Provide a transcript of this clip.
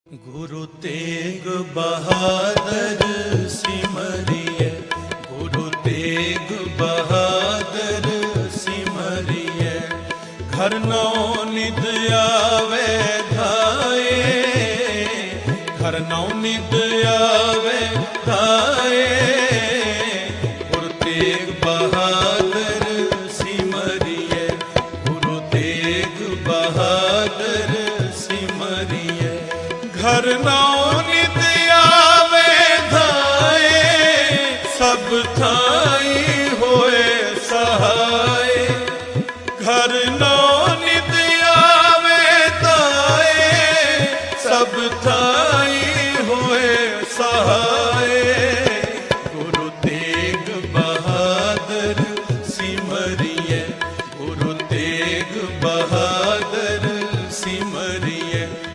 गुरु तेग बहादुर सिमरिए, गुरु तेग बहादुर सिमरिए। घर नौ निद आवे धाए, घर नौ निद आवे धाए। गुरु तेग बहादुर सिमरिए, गुरु तेग बहादुर सिमरिए। घर नौ नित आवे धाए, सब थाई होए सहाय। घर नौ नित आवे धाए, सब थाई